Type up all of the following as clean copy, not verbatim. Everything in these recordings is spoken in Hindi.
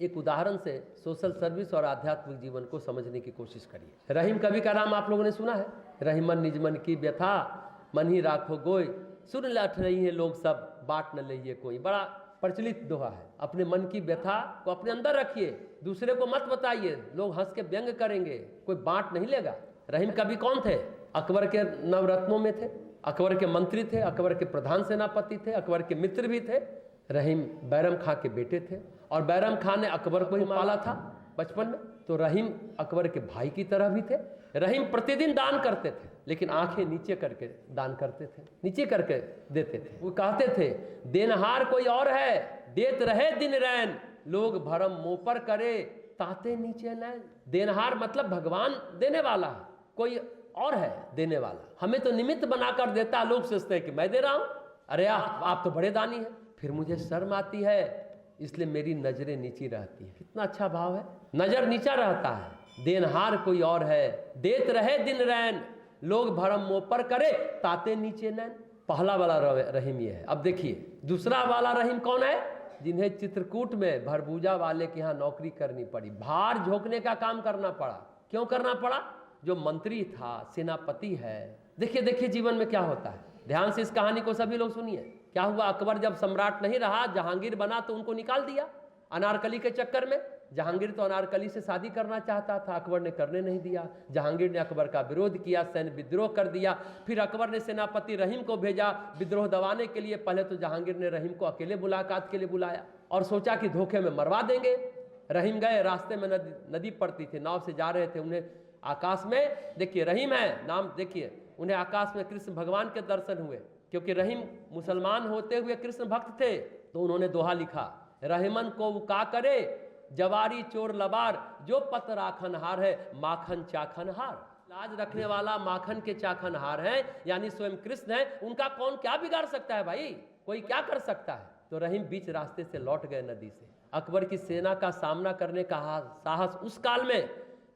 एक उदाहरण से सोशल सर्विस और आध्यात्मिक जीवन को समझने की कोशिश करिए। रहीम कवि का नाम आप लोगों ने सुना है। रहीमन निज मन की व्यथा, मन ही राखो गोय, सुन लठ रही है लोग सब, बांट न लइए कोई। बड़ा प्रचलित दोहा है। अपने मन की व्यथा को अपने अंदर रखिए, दूसरे को मत बताइए, लोग हंस के व्यंग करेंगे, कोई बांट नहीं लेगा। रहीम कवि कौन थे? अकबर के नवरत्नों में थे, अकबर के मंत्री थे, अकबर के प्रधान सेनापति थे, अकबर के मित्र भी थे। रहीम बैरम खां के बेटे थे और बैरम खां ने अकबर को ही पाला था बचपन में, तो रहीम अकबर के भाई की तरह भी थे। रहीम प्रतिदिन दान करते थे, लेकिन आंखें नीचे करके दान करते थे, नीचे करके देते थे। वो कहते थे, देनहार कोई और है, देत रहे दिन रैन, लोग भरम मुंह पर करे, ताते नीचे नैन। देनहार मतलब भगवान देने वाला है, कोई और है देने वाला, हमें तो निमित्त बनाकर देता है। लोग सोचते हैं कि मैं दे रहा हूं, अरे आप तो बड़े दानी हैं, फिर मुझे शर्म आती है, इसलिए मेरी नजरें नीची रहती है। कितना अच्छा भाव है, नजर नीचा रहता है। देनहार कोई और है, देत रहे दिन रैन, लोग भरम मुंह पर करे, ताते नीचे नैन। पहला वाला रहीम ये है। अब देखिए दूसरा वाला रहीम कौन है? जिन्हें चित्रकूट में भरभूजा वाले के यहाँ नौकरी करनी पड़ी, भार झोंकने का काम करना पड़ा। क्यों करना पड़ा? जो मंत्री था, सेनापति है। देखिए देखिए जीवन में क्या होता है, ध्यान से इस कहानी को सभी लोग सुनिए। क्या हुआ? अकबर जब सम्राट नहीं रहा, जहांगीर बना, तो उनको निकाल दिया अनारकली के चक्कर में। जहांगीर तो अनारकली से शादी करना चाहता था, अकबर ने करने नहीं दिया। जहांगीर ने अकबर का विरोध किया, सैन्य विद्रोह कर दिया। फिर अकबर ने सेनापति रहीम को भेजा विद्रोह दबाने के लिए। पहले तो जहांगीर ने रहीम को अकेले मुलाकात के लिए बुलाया और सोचा कि धोखे में मरवा देंगे। रहीम गए, रास्ते में नदी पड़ती थी, नाव से जा रहे थे। उन्हें आकाश में, देखिए रहीम है नाम, देखिए उन्हें आकाश में कृष्ण भगवान के दर्शन हुए। क्योंकि रहीम मुसलमान होते हुए कृष्ण भक्त थे, तो उन्होंने दोहा लिखा, रहीमन को का करे जवारी चोर लबार, जो पत राखन हार है माखन चाखन हार। लाज रखने वाला माखन के चाखन हार है, यानी स्वयं कृष्ण है। उनका कौन क्या बिगाड़ सकता है भाई, कोई क्या कर सकता है? तो रहीम बीच रास्ते से लौट गए नदी से। अकबर की सेना का सामना करने का साहस उस काल में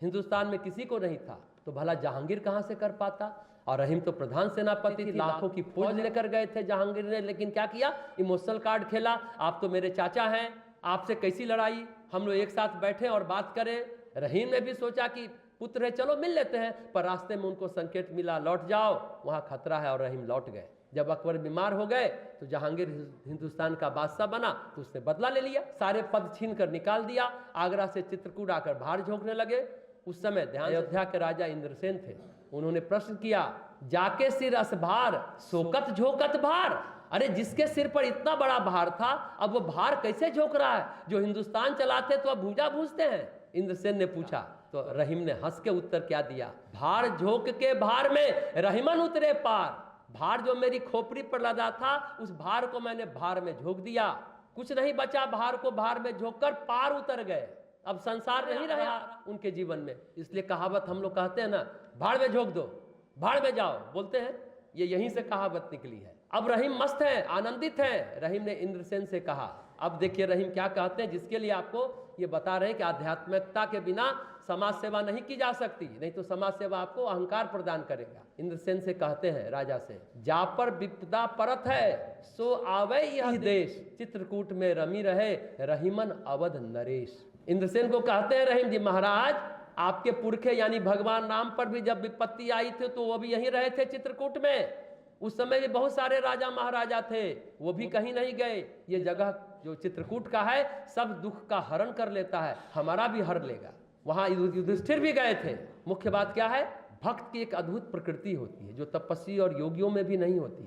हिंदुस्तान में किसी को नहीं था, तो भला जहांगीर कहां से कर पाता? और रहीम तो प्रधान सेनापति थी, लाखों की फौज लेकर गए थे जहांगीर ने, लेकिन क्या किया? इमोशनल कार्ड खेला। आप तो मेरे चाचा हैं, आपसे कैसी लड़ाई, हम लोग एक साथ बैठे और बात करें। रहीम ने भी सोचा कि पुत्र है, चलो मिल लेते हैं, पर रास्ते में उनको संकेत मिला, लौट जाओ, वहां खतरा है, और रहीम लौट गए। जब अकबर बीमार हो गए तो जहांगीर हिंदुस्तान का बादशाह बना, तो उसने बदला ले लिया, सारे पद छीन कर निकाल दिया। आगरा से चित्रकूट आकर भार झोंकने लगे। उस समय अयोध्या के राजा इंद्रसेन थे। उन्होंने प्रश्न किया, जाके सिर असभार सोकत झोकत भार। अरे जिसके सिर पर इतना बड़ा भार था, अब वो भार कैसे झोंक रहा है? जो हिंदुस्तान चलाते तो अब भूजा भूजते हैं। इंद्रसेन ने पूछा, तो रहीम ने हंस के उत्तर क्या दिया, भार झोंक के भार में रहीमन उतरे पार। भार जो मेरी खोपड़ी पर लदा था, उस भार को मैंने भार में झोंक दिया, कुछ नहीं बचा, भार को भार में झोंककर पार उतर गए। अब संसार नहीं रहा उनके जीवन में। इसलिए कहावत हम लोग कहते हैं ना, भाड़ में झोंक दो, भाड़ में जाओ, बोलते हैं, ये यहीं से कहावत निकली है। अब रहीम मस्त हैं, आनंदित हैं। रहीम ने इंद्रसेन से कहा, अब देखिए रहीम क्या कहते हैं, जिसके लिए आपको ये बता रहे हैं कि आध्यात्मिकता के बिना समाज सेवा नहीं की जा सकती, नहीं तो समाज सेवा आपको अहंकार प्रदान करेगा। इंद्रसेन से कहते हैं राजा से, जा पर विपदा परत है, सो आवे यह देश, चित्रकूट में रमी रहे रहीमन अवध नरेश। इंद्रसेन को कहते हैं रहीम जी, महाराज आपके पुरखे यानी भगवान राम पर भी जब विपत्ति आई थी तो वो भी यहीं रहे थे चित्रकूट में। उस समय भी बहुत सारे राजा महाराजा थे, वो भी कहीं नहीं गए। ये जगह जो चित्रकूट का है, सब दुख का हरण कर लेता है, हमारा भी हर लेगा। वहां युधिष्ठिर भी गए थे। मुख्य बात क्या है, भक्त की एक अद्भुत प्रकृति होती है जो तपस्वी और योगियों में भी नहीं होती।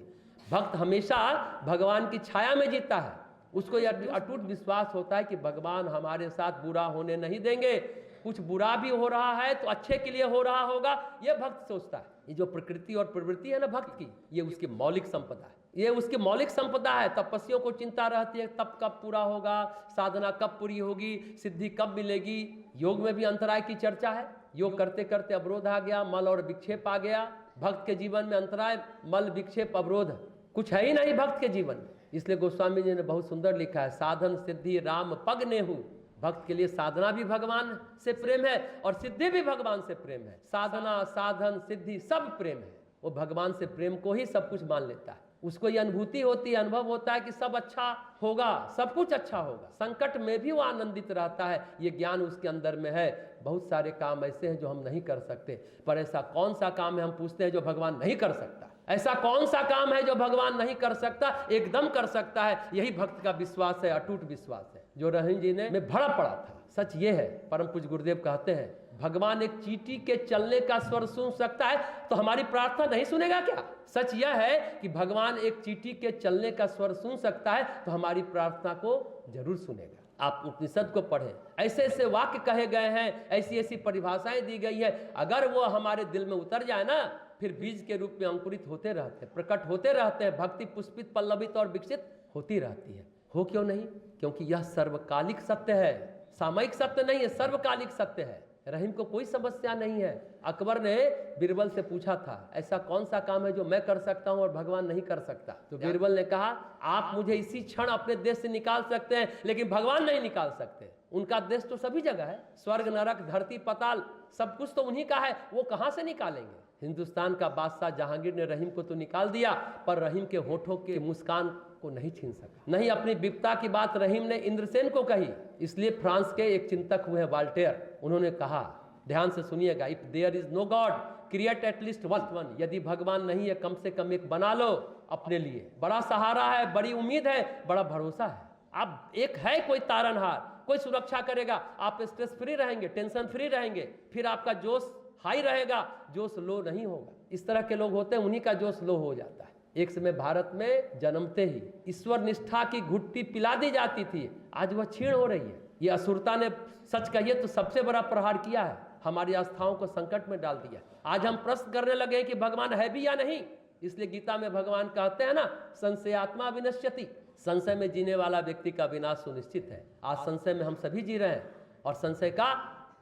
भक्त हमेशा भगवान की छाया में जीता है। उसको यह अटूट विश्वास होता है कि भगवान हमारे साथ बुरा होने नहीं देंगे, कुछ बुरा भी हो रहा है तो अच्छे के लिए हो रहा होगा, यह भक्त सोचता है। ये जो प्रकृति और प्रवृत्ति है ना भक्त की, ये उसकी मौलिक संपदा है, ये उसकी मौलिक संपदा है। तपस्वियों को चिंता रहती है तप कब पूरा होगा, साधना कब पूरी होगी, सिद्धि कब मिलेगी। योग में भी अंतराय की चर्चा है, योग करते करते अवरोध आ गया, मल और विक्षेप आ गया। भक्त के जीवन में अंतराय, मल, विक्षेप, अवरोध कुछ है ही नहीं भक्त के जीवन में। इसलिए गोस्वामी जी ने बहुत सुंदर लिखा है, साधन सिद्धि राम पग नेहु। भक्त के लिए साधना भी भगवान से प्रेम है और सिद्धि भी भगवान से प्रेम है। साधना, साधन, सिद्धि सब प्रेम है। वो भगवान से प्रेम को ही सब कुछ मान लेता है। उसको ये अनुभूति होती है, अनुभव होता है कि सब अच्छा होगा, सब कुछ अच्छा होगा, संकट में भी वो आनंदित रहता है, ये ज्ञान उसके अंदर में है। बहुत सारे काम ऐसे हैं जो हम नहीं कर सकते, पर ऐसा कौन सा काम है, हम पूछते हैं, जो भगवान नहीं कर सकता? ऐसा कौन सा काम है जो भगवान नहीं कर सकता? एकदम कर सकता है। यही भक्त का विश्वास है, अटूट विश्वास है, जो रहीम जी ने में भरा पड़ा था। सच ये है, परम पूज्य गुरुदेव कहते हैं, भगवान एक चींटी के चलने का स्वर सुन सकता है तो हमारी प्रार्थना नहीं सुनेगा क्या? सच यह है कि भगवान एक चींटी के चलने का स्वर सुन सकता है तो हमारी प्रार्थना को जरूर सुनेगा। आप उपनिषद को पढ़ें, ऐसे ऐसे वाक्य कहे गए हैं, ऐसी ऐसी परिभाषाएं दी गई है, अगर वो हमारे दिल में उतर जाए ना, फिर बीज के रूप में अंकुरित होते रहते हैं, प्रकट होते रहते हैं, भक्ति पुष्पित, पल्लवित और विकसित होती रहती है। हो क्यों नहीं? क्योंकि यह सर्वकालिक सत्य है, सामयिक सत्य नहीं है, सर्वकालिक सत्य है। रहीम को कोई समस्या नहीं है। अकबर ने बीरबल से पूछा था, ऐसा कौन सा काम है जो मैं कर सकता हूं और भगवान नहीं कर सकता? तो बीरबल ने कहा, आप मुझे इसी क्षण अपने देश से निकाल सकते हैं, लेकिन भगवान नहीं निकाल सकते। उनका देश तो सभी जगह है, स्वर्ग नरक धरती पताल सब कुछ तो उन्हीं का है, वो कहां से निकालेंगे? हिंदुस्तान का बादशाह जहांगीर ने रहीम को तो निकाल दिया, पर रहीम के होठों के मुस्कान को नहीं छीन सका। नहीं, अपनी विपदा की बात रहीम ने इंद्रसेन को कही। इसलिए फ्रांस के एक चिंतक हुए वाल्टेयर, उन्होंने कहा, ध्यान से सुनिएगा, if there is no god create at least one. यदि भगवान नहीं है, कम से कम एक बना लो अपने लिए। बड़ा सहारा है, बड़ी उम्मीद है, बड़ा भरोसा है। अब एक है कोई तारनहार, कोई सुरक्षा करेगा, आप स्ट्रेस फ्री रहेंगे, टेंशन फ्री रहेंगे, फिर आपका जोश हाई रहेगा, जोश लो नहीं होगा। इस तरह के लोग होते हैं, उन्हीं का जोश लो हो जाता है। एक समय भारत में जन्मते ही ईश्वर निष्ठा की घुट्टी पिला दी जाती थी, आज वह क्षीण हो रही है। ये असुरता ने, सच कहिए तो, सबसे बड़ा प्रहार किया है, हमारी आस्थाओं को संकट में डाल दिया। आज हम प्रश्न करने लगे हैं कि भगवान है भी या नहीं। इसलिए गीता में भगवान कहते हैं ना, संशयात्मा विनश्यति, संशय में जीने वाला व्यक्ति का विनाश सुनिश्चित है। आज संशय में हम सभी जी रहे हैं, और संशय का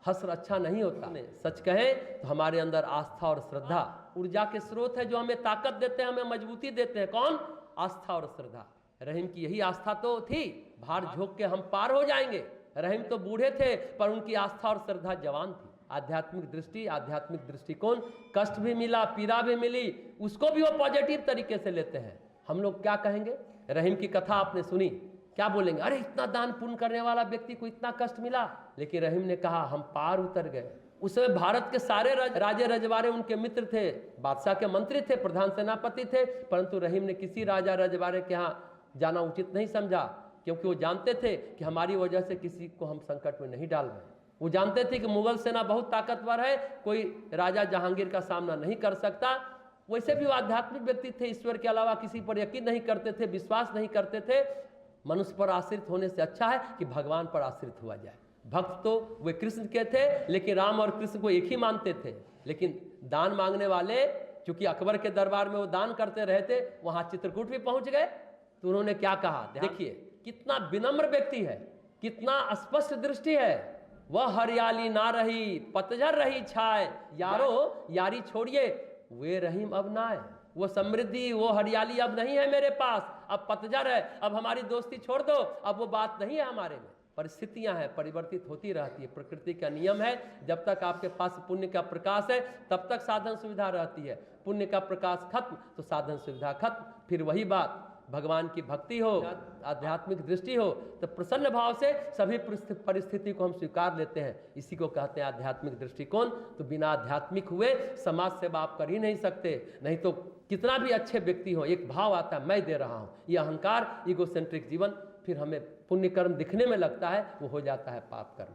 हश्र अच्छा नहीं होता। सच कहें तो हमारे अंदर आस्था और श्रद्धा ऊर्जा के स्रोत है, जो हमें ताकत देते हैं, हमें मजबूती देते हैं। कौन? आस्था और श्रद्धा। रहीम की यही आस्था तो थी, भार झोंक के हम पार हो जाएंगे। रहीम तो बूढ़े थे, पर उनकी आस्था और श्रद्धा जवान थी। आध्यात्मिक दृष्टि, आध्यात्मिक दृष्टिकोण, कष्ट भी मिला, पीड़ा भी मिली, उसको भी वो पॉजिटिव तरीके से लेते हैं। हम लोग क्या कहेंगे? रहीम की कथा आपने सुनी, क्या बोलेंगे? अरे इतना दान पुण्य करने वाला व्यक्ति को इतना कष्ट मिला। लेकिन रहीम ने कहा, हम पार उतर गए। उस समय भारत के सारे राजे रजवाड़े उनके मित्र थे, बादशाह के मंत्री थे, प्रधान सेनापति थे, परंतु रहीम ने किसी राजा रजवाड़े के यहाँ जाना उचित नहीं समझा, क्योंकि वो जानते थे कि हमारी वजह से किसी को हम संकट में नहीं डाल रहे। वो जानते थे कि मुगल सेना बहुत ताकतवर है, कोई राजा जहांगीर का सामना नहीं कर सकता। वैसे भी वो आध्यात्मिक व्यक्ति थे, ईश्वर के अलावा किसी पर यकीन नहीं करते थे, विश्वास नहीं करते थे। मनुष्य पर आश्रित होने से अच्छा है कि भगवान पर आश्रित हुआ जाए। भक्त तो वे कृष्ण के थे, लेकिन राम और कृष्ण को एक ही मानते थे। लेकिन दान मांगने वाले, चूंकि अकबर के दरबार में वो दान करते रहे थे, वहां चित्रकूट भी पहुंच गए, तो उन्होंने क्या कहा? देखिए कितना विनम्र व्यक्ति है, कितना स्पष्ट दृष्टि है। वह हरियाली ना रही, पतझड़ रही छाए, यारो यारी छोड़िए, वे रहीम अब ना आए। वो समृद्धि, वो हरियाली अब नहीं है मेरे पास, अब पतझड़ है, अब हमारी दोस्ती छोड़ दो, अब वो बात नहीं है हमारे में। परिस्थितियां हैं, परिवर्तित होती रहती है, प्रकृति का नियम है। जब तक आपके पास पुण्य का प्रकाश है, तब तक साधन सुविधा रहती है। पुण्य का प्रकाश खत्म तो साधन सुविधा खत्म। फिर वही बात, भगवान की भक्ति हो, आध्यात्मिक दृष्टि हो, तो प्रसन्न भाव से सभी परिस्थिति को हम स्वीकार लेते हैं। इसी को कहते हैं आध्यात्मिक दृष्टिकोण। तो बिना आध्यात्मिक हुए समाज सेवा आप कर ही नहीं सकते। नहीं तो कितना भी अच्छे व्यक्ति हो, एक भाव आता है, मैं दे रहा हूँ, ये अहंकार, ईगोसेंट्रिक जीवन, फिर हमें पुण्य कर्म दिखने में लगता है, वो हो जाता है पाप कर्म।